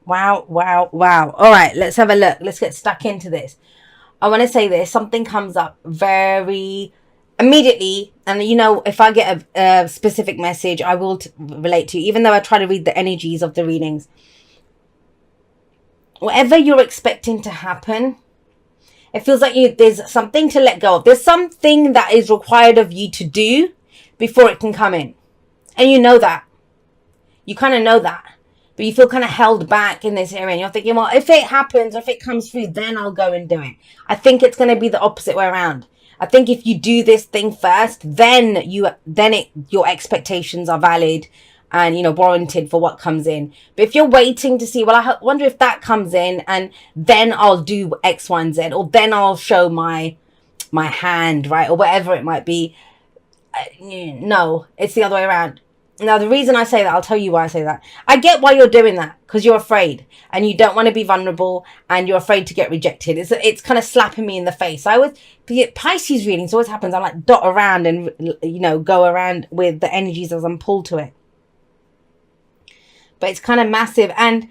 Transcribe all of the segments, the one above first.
Wow, wow, wow. All right, let's have a look. Let's get stuck into this. I want to say this. Something comes up very immediately. And, if I get a specific message, I will relate to you, even though I try to read the energies of the readings. Whatever you're expecting to happen, it feels like there's something to let go of. There's something that is required of you to do before it can come in. And you know that. You kind of know that. But you feel kind of held back in this area. And you're thinking, well, if it happens, if it comes through, then I'll go and do it. I think it's going to be the opposite way around. I think if you do this thing first, then your expectations are valid and, warranted for what comes in. But if you're waiting to see, well, I wonder if that comes in and then I'll do X, Y, and Z, or then I'll show my hand, right? Or whatever it might be. No, it's the other way around. Now, the reason I say that, I'll tell you why I say that. I get why you're doing that, because you're afraid and you don't want to be vulnerable and you're afraid to get rejected. It's kind of slapping me in the face. I always get Pisces readings. Always happens. I like dot around and, go around with the energies as I'm pulled to it. But it's kind of massive. And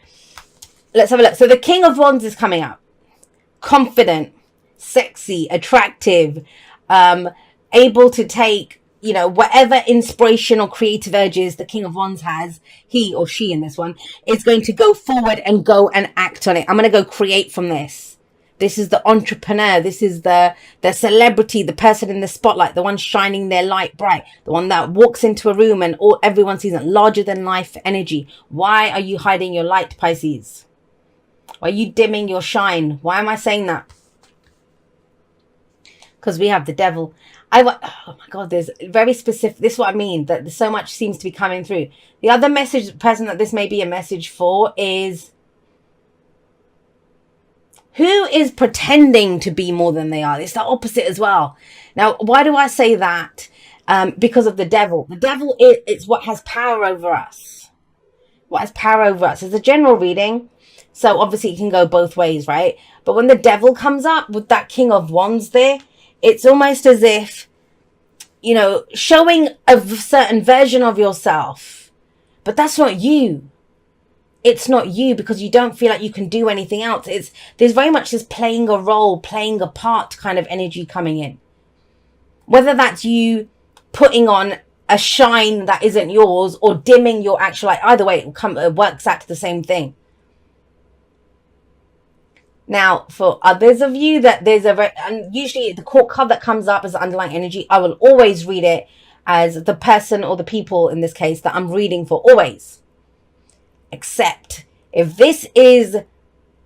let's have a look. So the King of Wands is coming up. Confident, sexy, attractive, able to take, whatever inspiration or creative urges the King of Wands has, he or she in this one, is going to go forward and go and act on it. I'm going to go create from this. This is the entrepreneur. This is the celebrity, the person in the spotlight, the one shining their light bright, the one that walks into a room and everyone sees it, larger than life energy. Why are you hiding your light, Pisces? Why are you dimming your shine? Why am I saying that? Because we have the devil. Oh my God, there's very specific. This is what I mean, that so much seems to be coming through. The other person that this may be a message for is who is pretending to be more than they are. It's the opposite as well. Now, why do I say that? Because of the devil. The devil is what has power over us. What has power over us. It's a general reading. So obviously it can go both ways, right? But when the devil comes up with that King of Wands there, it's almost as if, showing a certain version of yourself. But that's not you. It's not you, because you don't feel like you can do anything else. There's very much this playing a role, playing a part kind of energy coming in. Whether that's you putting on a shine that isn't yours or dimming your actual light. Either way, it works out to the same thing. Now, for others of you that and usually the court card that comes up as the underlying energy, I will always read it as the person or the people in this case that I'm reading for, always. Except if this is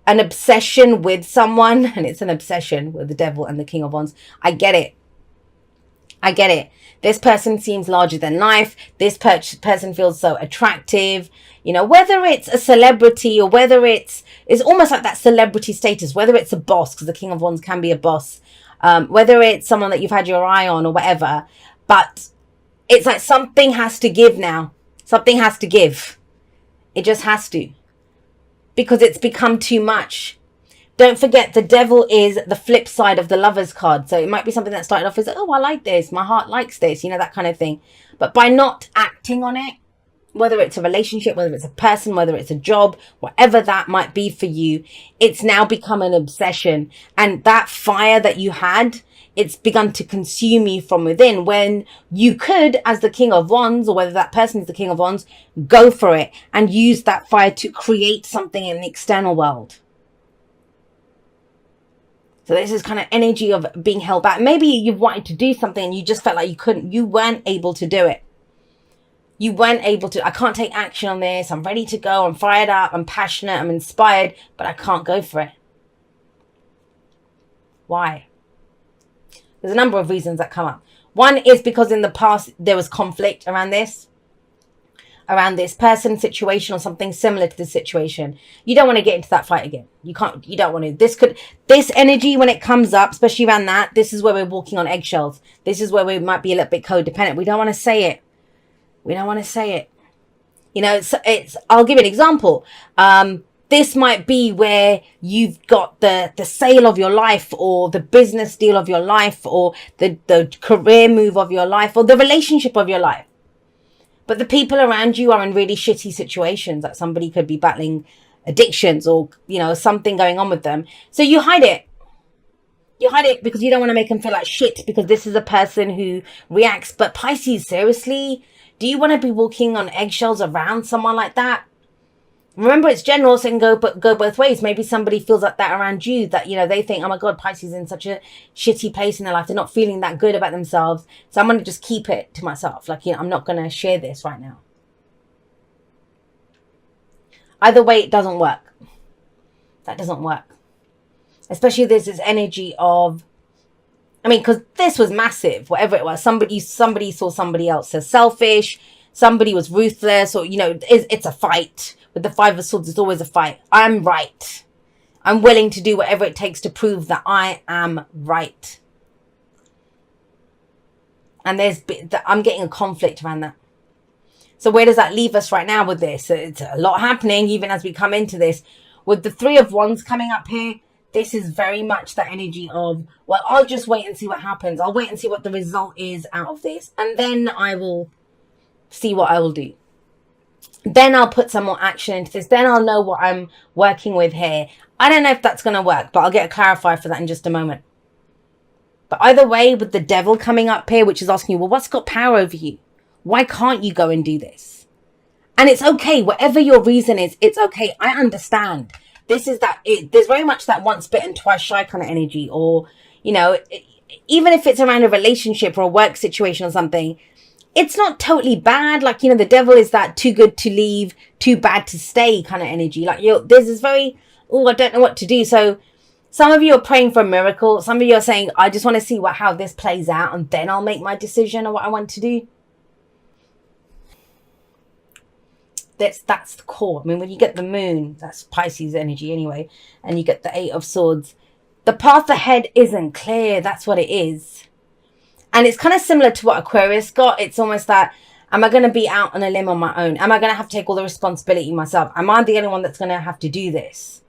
an obsession with someone, and it's an obsession with the devil and the King of Wands, I get it. I get it. This person seems larger than life. This person feels so attractive. Whether it's a celebrity or whether it's almost like that celebrity status, whether it's a boss, because the King of Wands can be a boss, whether it's someone that you've had your eye on or whatever, but it's like something has to give now. Something has to give. It just has to, because it's become too much. Don't forget, the devil is the flip side of the Lovers card. So it might be something that started off as, oh, I like this. My heart likes this, that kind of thing. But by not acting on it, whether it's a relationship, whether it's a person, whether it's a job, whatever that might be for you, it's now become an obsession. And that fire that you had, it's begun to consume you from within, when you could, as the King of Wands, or whether that person is the King of Wands, go for it and use that fire to create something in the external world. So this is kind of energy of being held back. Maybe you've wanted to do something and you just felt like you weren't able to do it. You weren't able to, I can't take action on this. I'm ready to go. I'm fired up. I'm passionate. I'm inspired, but I can't go for it. Why? There's a number of reasons that come up. One is because in the past there was conflict around this person, situation, or something similar to this situation. You don't want to get into that fight again. You don't want to. This energy, when it comes up, especially around that, this is where we're walking on eggshells. This is where we might be a little bit codependent. We don't want to say it. We don't want to say it. I'll give you an example. This might be where you've got the sale of your life, or the business deal of your life, or the career move of your life, or the relationship of your life. But the people around you are in really shitty situations. Like somebody could be battling addictions or, something going on with them. So you hide it. You hide it because you don't want to make them feel like shit, because this is a person who reacts. But Pisces, seriously? Do you want to be walking on eggshells around someone like that? Remember, it's general, so it can go both ways. Maybe somebody feels like that around you, that, they think, oh my God, Pisces is in such a shitty place in their life. They're not feeling that good about themselves. So I'm going to just keep it to myself. Like, I'm not going to share this right now. Either way, it doesn't work. That doesn't work. Especially there's this energy of, because this was massive, whatever it was. Somebody saw somebody else as selfish. Somebody was ruthless, or, it's a fight. With the Five of Swords, it's always a fight. I'm right. I'm willing to do whatever it takes to prove that I am right. And I'm getting a conflict around that. So where does that leave us right now with this? It's a lot happening, even as we come into this. With the Three of Wands coming up here, this is very much that energy of, well, I'll just wait and see what happens. I'll wait and see what the result is out of this. And then I will see what I will do. Then I'll put some more action into this. Then I'll know what I'm working with here. I don't know if that's going to work, but I'll get a clarifier for that in just a moment. But either way, with the Devil coming up here, which is asking you, well, what's got power over you? Why can't you go and do this? And it's okay. Whatever your reason is, it's okay. I understand. There's very much that once bitten, twice shy kind of energy. Or, even if it's around a relationship or a work situation or something, it's not totally bad. Like, the Devil is that too good to leave, too bad to stay kind of energy. Like, there's this very, I don't know what to do. So some of you are praying for a miracle. Some of you are saying, I just want to see how this plays out, and then I'll make my decision on what I want to do. That's the core. When you get the moon, that's Pisces energy anyway, and you get the Eight of Swords, the path ahead isn't clear. That's what it is. And it's kind of similar to what Aquarius got. It's almost that, am I going to be out on a limb on my own? Am I going to have to take all the responsibility myself? Am I the only one that's going to have to do this?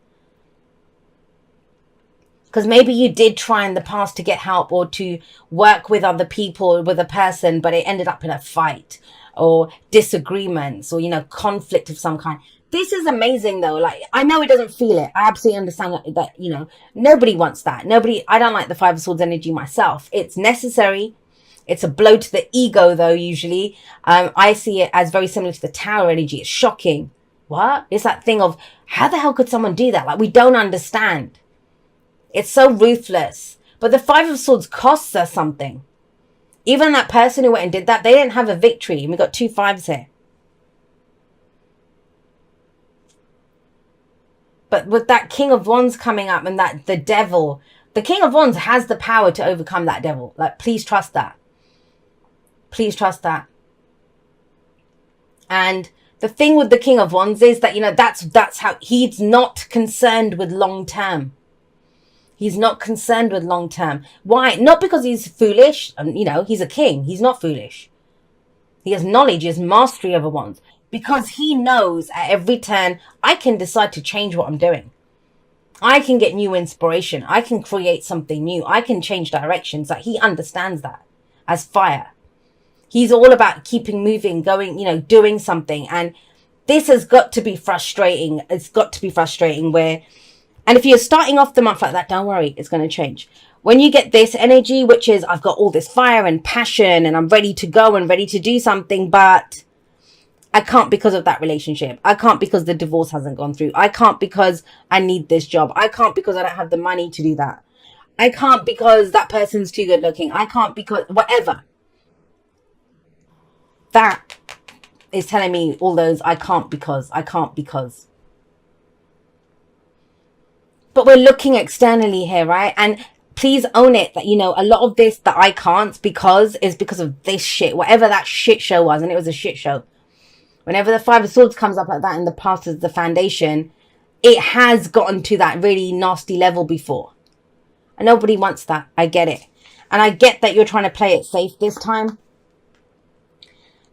Because maybe you did try in the past to get help or to work with other people, with a person, but it ended up in a fight or disagreements or, conflict of some kind. This is amazing though. Like, I know it doesn't feel it. I absolutely understand that, nobody wants that. I don't like the Five of Swords energy myself. It's necessary. It's a blow to the ego though, usually. I see it as very similar to the Tower energy. It's shocking. What? It's that thing of, how the hell could someone do that? Like, we don't understand. It's so ruthless. But the Five of Swords costs us something. Even that person who went and did that, they didn't have a victory. And we got 2 5s here. But with that King of Wands coming up and that the Devil, the King of Wands has the power to overcome that Devil. Like, please trust that. Please trust that. And the thing with the King of Wands is that, that's how he's not concerned with long term. He's not concerned with long term. Why? Not because he's foolish. He's a king. He's not foolish. He has knowledge, he has mastery over wands. Because he knows at every turn, I can decide to change what I'm doing. I can get new inspiration. I can create something new. I can change directions. Like, he understands that as fire. He's all about keeping moving, going, doing something. And this has got to be frustrating. It's got to be frustrating where, and if you're starting off the month like that, don't worry, it's going to change. When you get this energy, which is, I've got all this fire and passion and I'm ready to go and ready to do something, but I can't because of that relationship. I can't because the divorce hasn't gone through. I can't because I need this job. I can't because I don't have the money to do that. I can't because that person's too good looking. I can't because whatever. That is telling me all those I can't because. But we're looking externally here, right? And please own it that, a lot of this that I can't because is because of this shit. Whatever that shit show was, and it was a shit show. Whenever the Five of Swords comes up like that in the past as the foundation, it has gotten to that really nasty level before. And nobody wants that. I get it. And I get that you're trying to play it safe this time.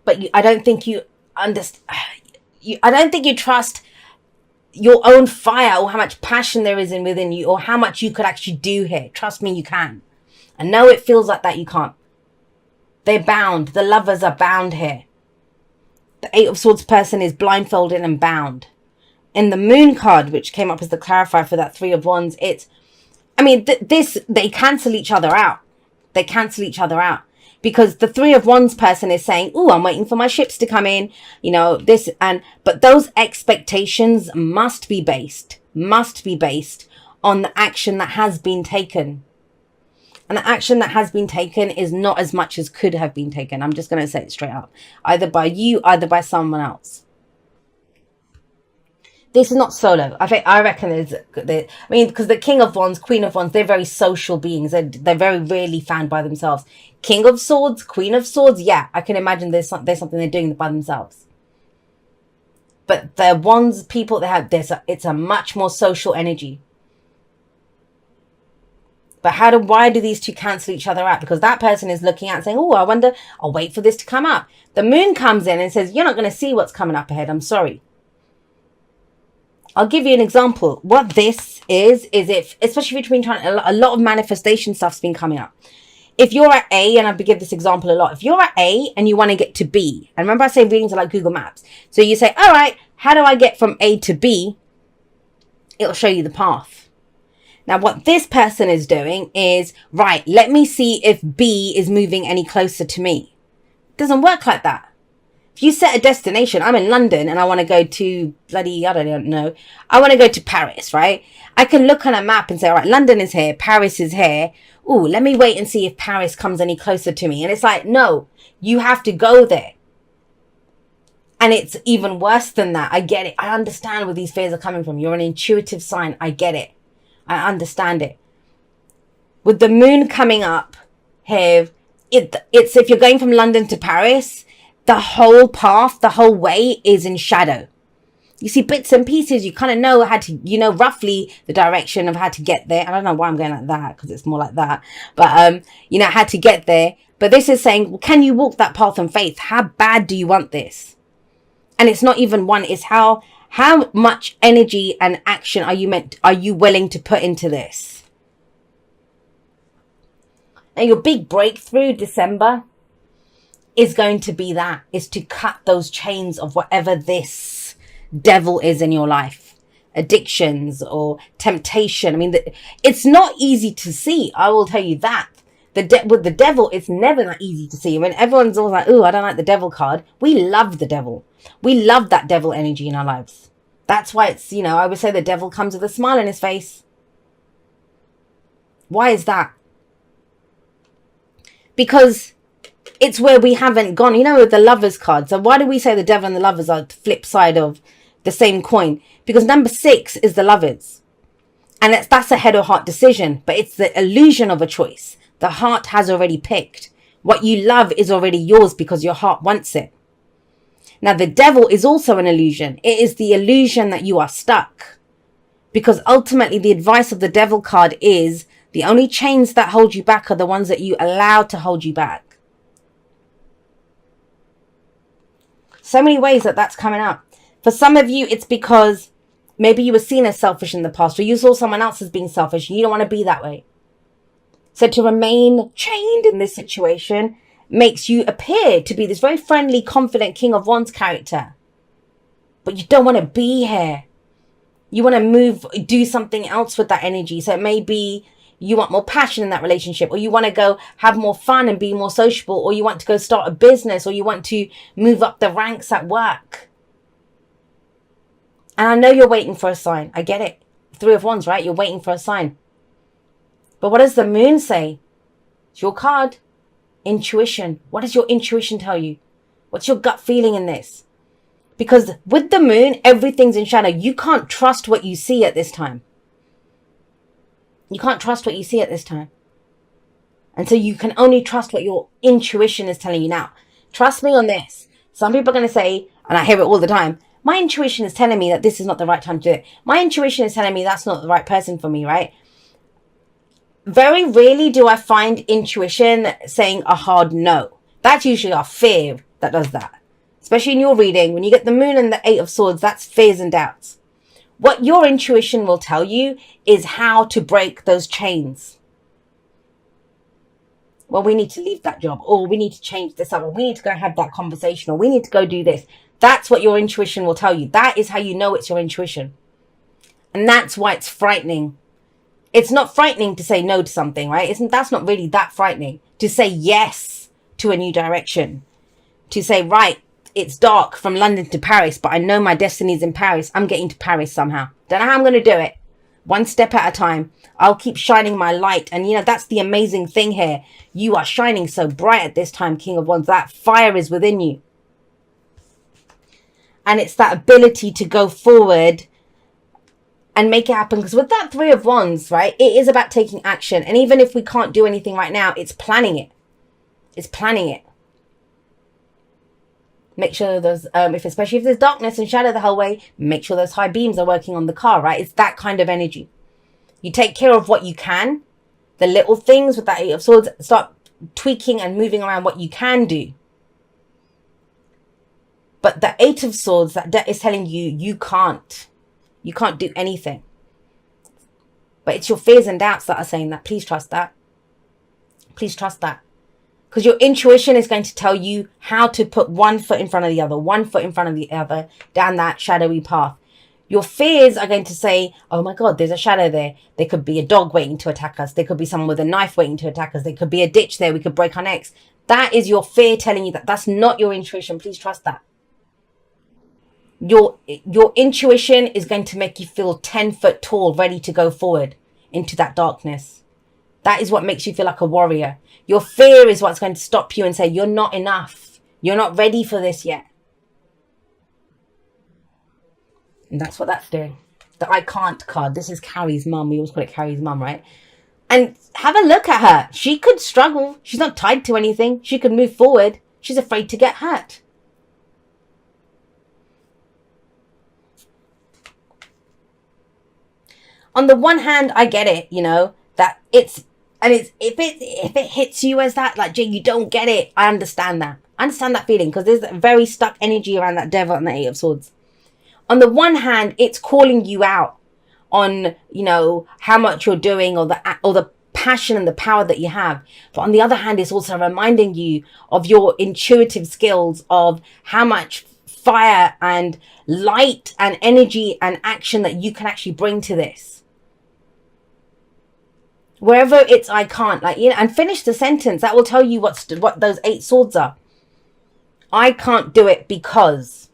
But I don't think you understand. I don't think you trust your own fire or how much passion there is within you or how much you could actually do here. Trust me, you can. I know it feels like that you can't. They're bound. The lovers are bound here. The Eight of Swords person is blindfolded and bound. in the moon card, which came up as the clarifier for that Three of Wands, it's, I mean, they cancel each other out. They cancel each other out. Because the Three of Wands person is saying, oh, I'm waiting for my ships to come in, you know, this, and, but those expectations must be based on the action that has been taken. And the action that has been taken is not as much as could have been taken. I'm just going to say it straight up. Either by you, either by someone else. This is not solo. I reckon I mean, because the King of Wands, Queen of Wands, they're very social beings. They're very rarely found by themselves. King of Swords, Queen of Swords, yeah, I can imagine there's something they're doing by themselves. But the Wands people, it's a much more social energy. But why do these two cancel each other out? Because that person is looking at saying, oh, I wonder, I'll wait for this to come up. The moon comes in and says, you're not going to see what's coming up ahead. I'm sorry. I'll give you an example. What this is if, especially if you're trying, a lot of manifestation stuff's been coming up. If you're at A, and I give this example a lot, if you're at A and you want to get to B, and remember I say readings are like Google Maps. So you say, all right, how do I get from A to B? It'll show you the path. Now, what this person is doing is, right, let me see if B is moving any closer to me. It doesn't work like that. If you set a destination, I'm in London and I want to go to bloody, I don't know. I want to go to Paris, right? I can look on a map and say, all right, London is here, Paris is here. Ooh, let me wait and see if Paris comes any closer to me. And it's like, no, you have to go there. And it's even worse than that. I get it. I understand where these fears are coming from. You're an intuitive sign. I get it. I understand it. With the moon coming up here, it's if you're going from London to Paris, the whole path, the whole way is in shadow. You see bits and pieces. You kind of know roughly the direction of how to get there. I don't know why I'm going like that, because it's more like that. But, how to get there. But this is saying, well, can you walk that path in faith? How bad do you want this? And it's not even one. It's how much energy and action are you willing to put into this? And your big breakthrough, December, is going to be is to cut those chains of whatever this devil is in your life. Addictions or temptation. I mean, it's not easy to see. I will tell you that. With the devil, it's never that easy to see. When everyone's all like, oh, I don't like the devil card. We love the devil. We love that devil energy in our lives. That's why it's, I would say the devil comes with a smile on his face. Why is that? Because it's where we haven't gone, with the lovers card. So why do we say the devil and the lovers are the flip side of the same coin? Because number 6 is the lovers. And that's a head or heart decision, but it's the illusion of a choice. The heart has already picked. What you love is already yours because your heart wants it. Now, the devil is also an illusion. It is the illusion that you are stuck. Because ultimately, the advice of the devil card is the only chains that hold you back are the ones that you allow to hold you back. So many ways that's coming out. For some of you, it's because maybe you were seen as selfish in the past, or you saw someone else as being selfish and you don't want to be that way. So to remain chained in this situation makes you appear to be this very friendly, confident King of Wands character. But you don't want to be here. You want to do something else with that energy. So it may be you want more passion in that relationship, or you want to go have more fun and be more sociable, or you want to go start a business, or you want to move up the ranks at work. And I know you're waiting for a sign. I get it. 3 of Wands, right? You're waiting for a sign. But what does the moon say? It's your card. Intuition. What does your intuition tell you? What's your gut feeling in this? Because with the moon, everything's in shadow. You can't trust what you see at this time. You can't trust what you see at this time. And so you can only trust what your intuition is telling you now. Trust me on this. Some people are going to say, and I hear it all the time, my intuition is telling me that this is not the right time to do it. My intuition is telling me that's not the right person for me, right? Very rarely do I find intuition saying a hard no. That's usually our fear that does that. Especially in your reading, when you get the moon and the 8 of swords, that's fears and doubts. What your intuition will tell you is how to break those chains. Well, we need to leave that job, or we need to change this up, or we need to go have that conversation, or we need to go do this. That's what your intuition will tell you. That is how you know it's your intuition. And that's why it's frightening. It's not frightening to say no to something, right? That's not really that frightening. To say yes to a new direction. To say, right, it's dark from London to Paris, but I know my destiny is in Paris. I'm getting to Paris somehow. Don't know how I'm going to do it. One step at a time. I'll keep shining my light. And, that's the amazing thing here. You are shining so bright at this time, King of Wands. That fire is within you. And it's that ability to go forward and make it happen. Because with that Three of Wands, right, it is about taking action. And even if we can't do anything right now, it's planning it. It's planning it. Make sure those, especially if there's darkness and shadow the whole way, make sure those high beams are working on the car, right? It's that kind of energy. You take care of what you can. The little things with that Eight of Swords, start tweaking and moving around what you can do. But the Eight of Swords, that is telling you, you can't do anything. But it's your fears and doubts that are saying that. Please trust that. Please trust that. Because your intuition is going to tell you how to put one foot in front of the other, one foot in front of the other, down that shadowy path. Your fears are going to say, oh my God, there's a shadow there. There could be a dog waiting to attack us. There could be someone with a knife waiting to attack us. There could be a ditch there. We could break our necks. That is your fear telling you that. That's not your intuition. Please trust that. Your intuition is going to make you feel 10 foot tall, ready to go forward into that darkness. That is what makes you feel like a warrior. Your fear is what's going to stop you and say, you're not enough. You're not ready for this yet. And that's what that's doing. The I can't card. This is Carrie's mum. We always call it Carrie's mum, right? And have a look at her. She could struggle. She's not tied to anything. She could move forward. She's afraid to get hurt. On the one hand, I get it, that it's, and it's, if it hits you as that, like, Jay, you don't get it. I understand that. I understand that feeling, because there's a very stuck energy around that Devil and the Eight of Swords. On the one hand, it's calling you out on, how much you're doing, or the passion and the power that you have. But on the other hand, it's also reminding you of your intuitive skills, of how much fire and light and energy and action that you can actually bring to this. Wherever it's I can't, and finish the sentence. That will tell you what those 8 swords are. I can't do it because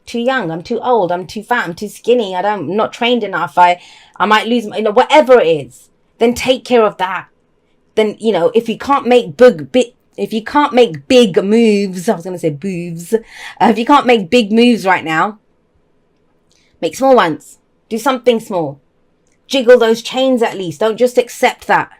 too young, I'm too old, I'm too fat, I'm too skinny, I'm not trained enough, I might lose, whatever it is. Then take care of that. Then, if you can't make big moves, I was going to say boobs. If you can't make big moves right now, make small ones. Do something small. Jiggle those chains at least. Don't just accept that.